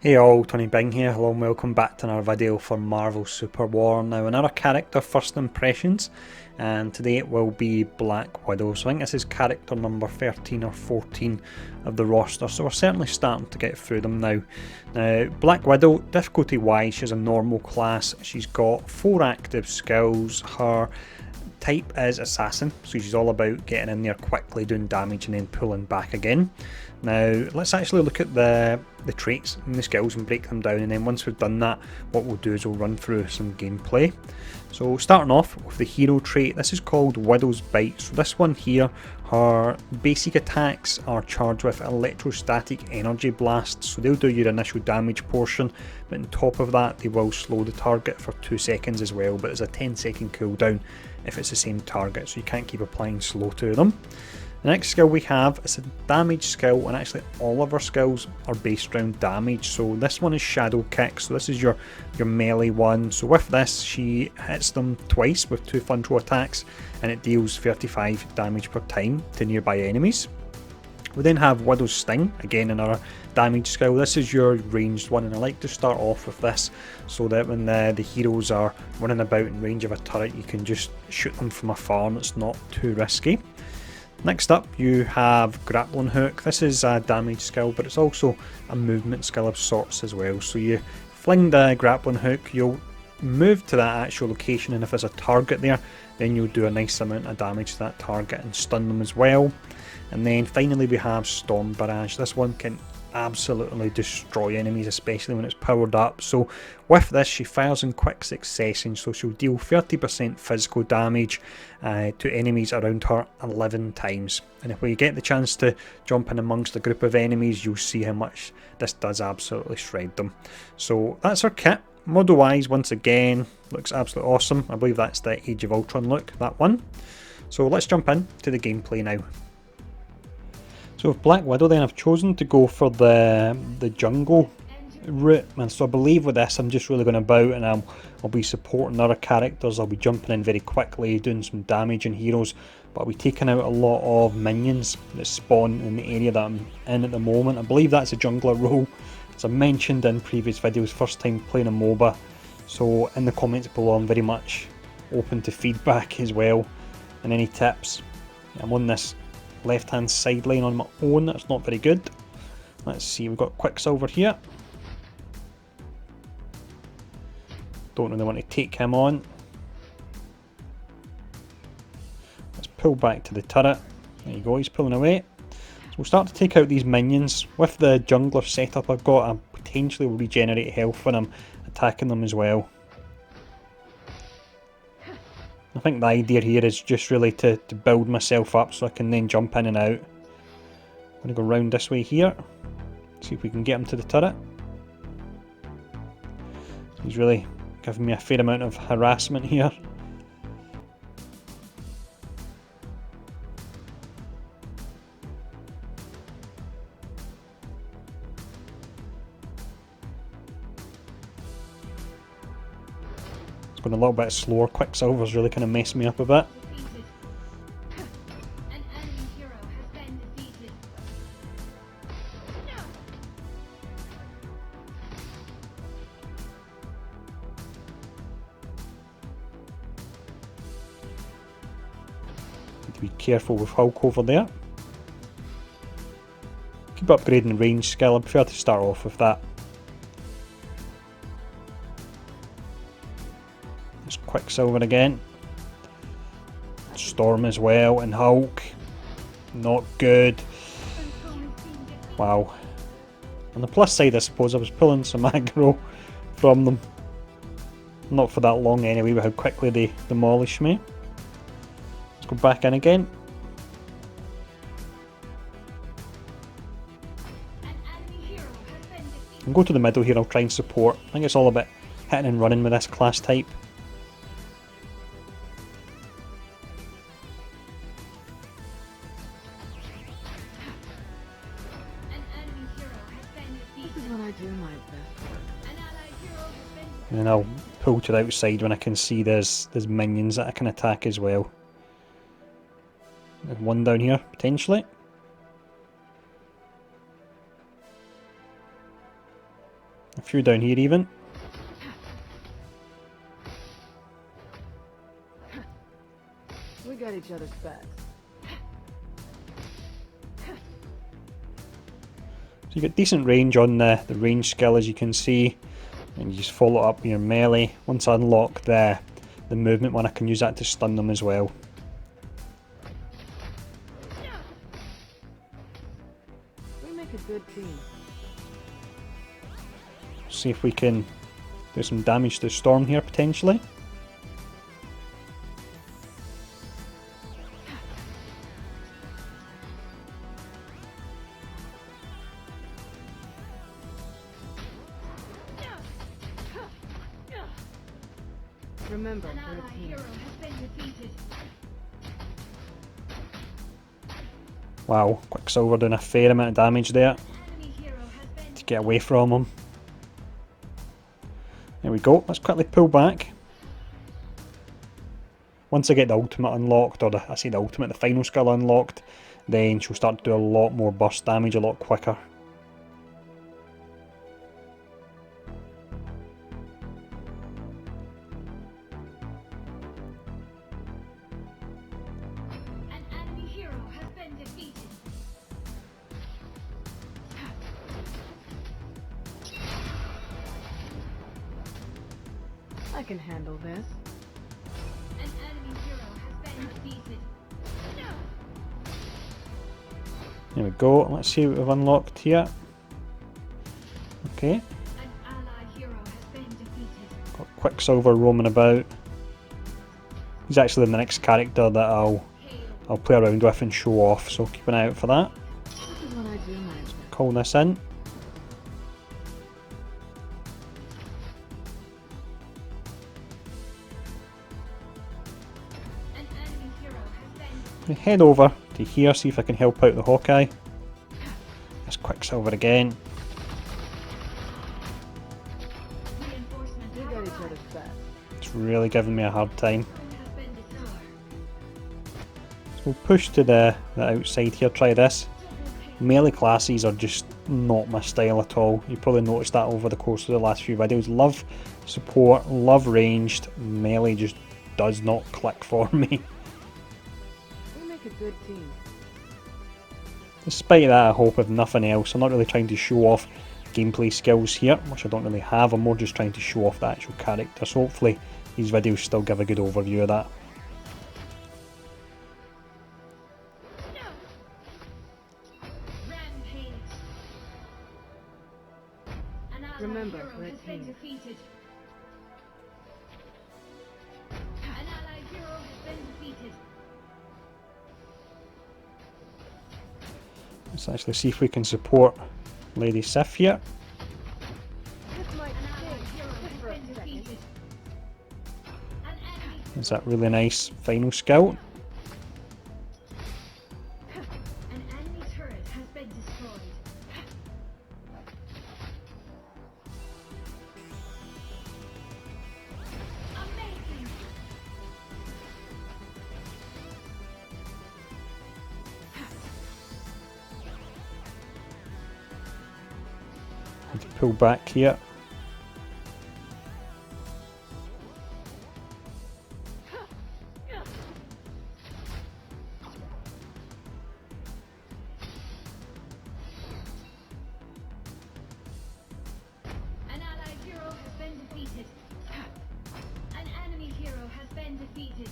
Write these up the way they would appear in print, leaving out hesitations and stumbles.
Hey all, Tony Bing here, hello and welcome back to another video for Marvel Super War. Now another character first impressions, and today it will be Black Widow. So I think this is character number 13 or 14 of the roster, so we're certainly starting to get through them now. Now Black Widow, difficulty wise, she's a normal class, she's got 4 active skills, her type is assassin, so she's all about getting in there quickly, doing damage and then pulling back again. Now let's actually look at the traits and the skills and break them down, and then once we've done that, what we'll do is we'll run through some gameplay. So starting off with the hero trait, this is called Widow's Bite. So this one here, her basic attacks are charged with electrostatic energy blasts, so they'll do your initial damage portion, but on top of that they will slow the target for 2 seconds as well, but there's a 10-second cooldown if it's the same target, so you can't keep applying slow to them. The next skill we have is a damage skill, and actually all of our skills are based around damage. So this one is Shadow Kick, so this is your melee one. So with this, she hits them twice with 2 fun throw attacks, and it deals 35 damage per time to nearby enemies. We then have Widow's Sting, again another damage skill. This is your ranged one, and I like to start off with this so that when the heroes are running about in range of a turret, you can just shoot them from afar and it's not too risky. Next up you have Grappling Hook. This is a damage skill, but it's also a movement skill of sorts as well. So you fling the Grappling Hook, you'll move to that actual location, and if there's a target there, then you'll do a nice amount of damage to that target and stun them as well. And then finally we have Storm Barrage. This one can absolutely destroy enemies, especially when it's powered up. So with this, she fires in quick succession, so she'll deal 30% physical damage to enemies around her 11 times. And if we get the chance to jump in amongst a group of enemies, you'll see how much this does absolutely shred them. So that's her kit. Model wise, once again, looks absolutely awesome. I believe that's the Age of Ultron look, that one. So let's jump in to the gameplay now. So with Black Widow then, I've chosen to go for the jungle route, and so I believe with this I'm just really going about, and I'll be supporting other characters. I'll be jumping in very quickly, doing some damage on heroes, but I'll be taking out a lot of minions that spawn in the area that I'm in at the moment. I believe that's a jungler role, as I mentioned in previous videos, first time playing a MOBA. So in the comments below I'm very much open to feedback as well, and any tips. I'm on this left hand side line on my own, that's not very good. Let's see, we've got Quicksilver here. Don't really want to take him on. Let's pull back to the turret. There you go, he's pulling away. So we'll start to take out these minions. With the jungler setup I've got, I potentially will regenerate health when I'm attacking them as well. I think the idea here is just really to build myself up so I can then jump in and out. I'm going to go round this way here, see if we can get him to the turret. He's really giving me a fair amount of harassment here. Going a little bit slower. Quicksilver's really kind of messed me up a bit. Need to be careful with Hulk over there. Keep upgrading range skill. I prefer to start off with that. Quicksilver again. Storm as well, and Hulk. Not good. Wow. On the plus side, I suppose, I was pulling some aggro from them. Not for that long anyway, with how quickly they demolish me. Let's go back in again. I'll go to the middle here, I'll try and support. I think it's all about hitting and running with this class type. And I'll pull to the outside when I can see there's minions that I can attack as well. There's one down here, potentially. A few down here even. We got each other's backs. So you get decent range on the range skill, as you can see, and you just follow up your melee. Once I unlock the movement one, I can use that to stun them as well. We make a good team. See if we can do some damage to Storm here potentially. Remember, An we're a ally team. hero has been defeated. Wow, Quicksilver doing a fair amount of damage there An enemy hero has been to get away from him. There we go, let's quickly pull back. Once I get the ultimate unlocked, or I say the ultimate, the final skill unlocked, then she'll start to do a lot more burst damage a lot quicker. An enemy hero has been defeated. I can handle this. An enemy hero has been defeated. There we go, let's see what we've unlocked here. Okay, An ally hero has been defeated. got Quicksilver roaming about. He's actually the next character that I'll play around with and show off, so keep an eye out for that. This is what I do, my friend. Call this in. An enemy hero has been I'm going to head over to here, see if I can help out the Hawkeye. That's Quicksilver again. reinforcement. We got each other's backs. It's really giving me a hard time. Has been destroyed. So we'll push to the outside here, try this. Melee classes are just not my style at all. You probably noticed that over the course of the last few videos. Love support, love ranged, melee just does not click for me. We make a good team. Despite that, I hope if nothing else, I'm not really trying to show off gameplay skills here, which I don't really have. I'm more just trying to show off the actual character, so hopefully these videos still give a good overview of that. Rampage. An ally Remember, hero we're a has been team. defeated. An ally hero has been defeated. Let's actually see if we can support Lady Sif here. This might An ally sting hero just has for a been second. defeated. An enemy. Is that really nice final skill? An enemy turret has been destroyed. Amazing. Need to pull back here. An allied hero has been defeated. An enemy hero has been defeated.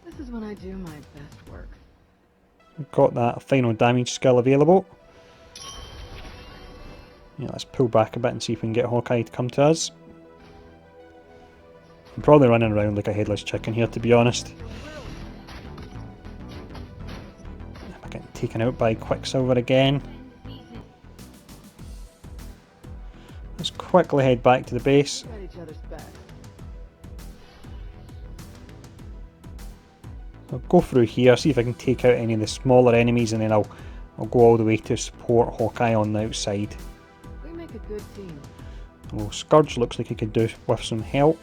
This is when I do my best work. We've got that final damage skill available. Yeah, let's pull back a bit and see if we can get Hawkeye to come to us. I'm probably running around like a headless chicken here, to be honest. I'm getting taken out by Quicksilver again. Been defeated. Let's quickly head back to the base. We got each other's backs. I'll go through here, see if I can take out any of the smaller enemies, and then I'll go all the way to support Hawkeye on the outside. We make a good team. Well, Scourge looks like he could do with some help.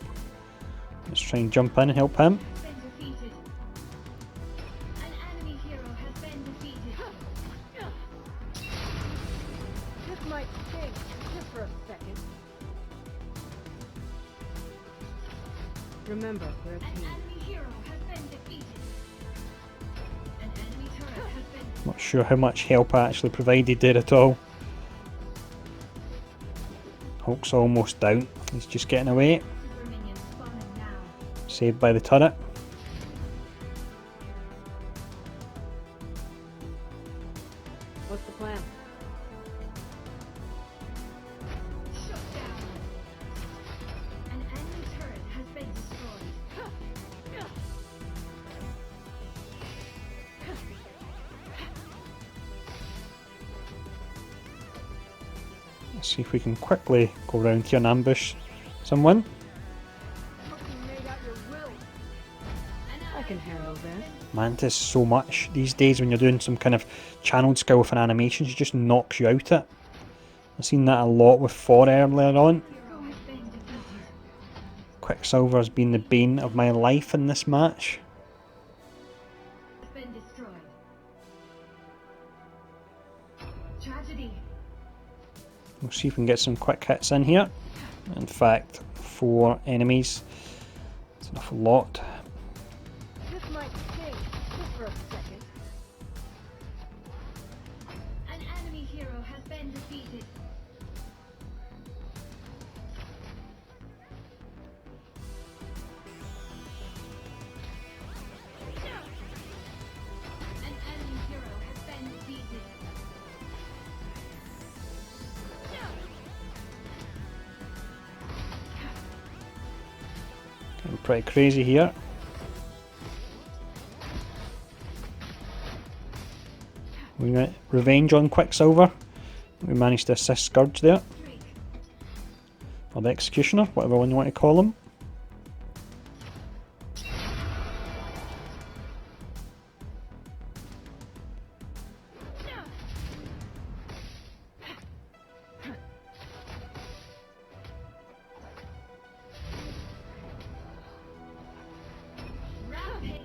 Let's try and jump in and help him. Has been defeated. An enemy hero has been defeated. This might sting just for a second. Remember, we're a An team. enemy hero has been defeated. An enemy turret has been Not sure how much help I actually provided there at all. Hulk's almost down. He's just getting away. super minions spawning now. Saved by the turret. What's the plan? Shut down. An enemy turret has been destroyed. Let's see if we can quickly go around here and ambush someone. I can handle this. Mantis so much these days when you're doing some kind of channeled skill with an animation, she just knocks you out it. I've seen that a lot with 4 earlier on. Hero has been defeated. Quicksilver has been the bane of my life in this match. Has been destroyed. Tragedy. We'll see if we can get some quick hits in here. In fact, 4 enemies. It's an awful lot. This might sting, just for a second. An enemy hero has been defeated. An enemy hero has been defeated. Getting pretty crazy here. We got revenge on Quicksilver. We managed to assist Scourge there. Drake. Or the Executioner, whatever one you want to call him. Rampage.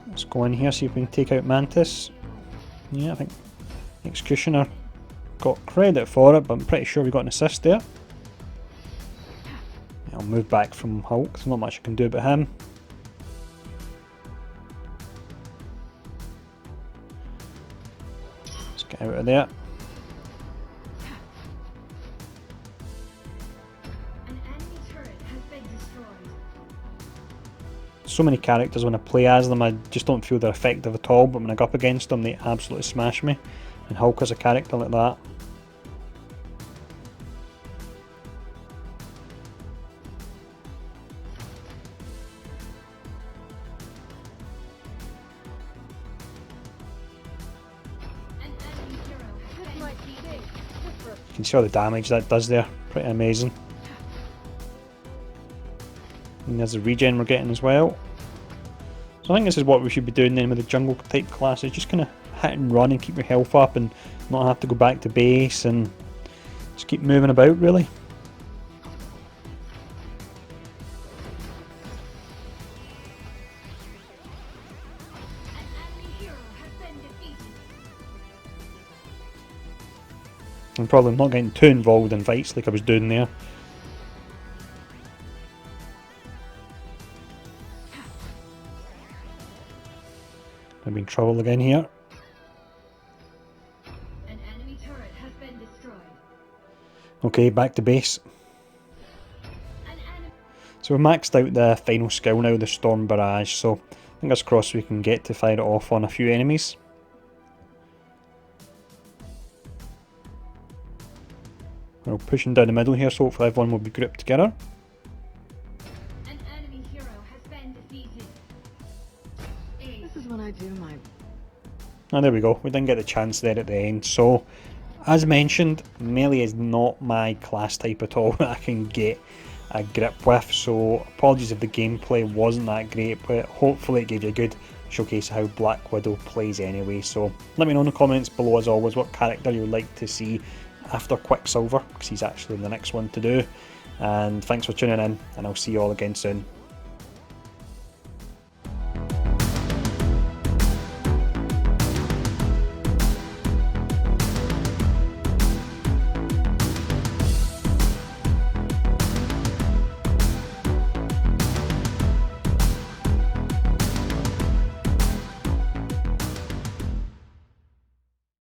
Let's go in here, see if we can take out Mantis. Yeah, I think Executioner got credit for it, but I'm pretty sure we got an assist there. Yeah, I'll move back from Hulk, there's not much I can do about him. Let's get out of there. An enemy turret has been destroyed. So many characters when I play as them, I just don't feel they're effective at all, but when I go up against them, they absolutely smash me. And Hulk is a character like that. An enemy hero has This been might defeated. sting, just for a You can see all the damage that does there, pretty amazing. And there's the regen we're getting as well. So I think this is what we should be doing then with the jungle type classes, just kind of hit and run and keep your health up and not have to go back to base and just keep moving about really. An enemy hero has been defeated. I'm probably not getting too involved in fights like I was doing there. I'm in trouble again here. An enemy turret has been destroyed. Okay, back to base. An enemy So we've maxed out the final skill now, the Storm Barrage, so fingers crossed we can get to fire it off on a few enemies. We're pushing down the middle here, so hopefully everyone will be grouped together. An enemy hero has been defeated. Ace. This is when I do my And there we go, we didn't get the chance there at the end. So, as mentioned, melee is not my class type at all that I can get a grip with, so apologies if the gameplay wasn't that great, but hopefully it gave you a good showcase of how Black Widow plays anyway. So let me know in the comments below as always what character you would like to see after Quicksilver, because he's actually the next one to do. And thanks for tuning in, and I'll see you all again soon.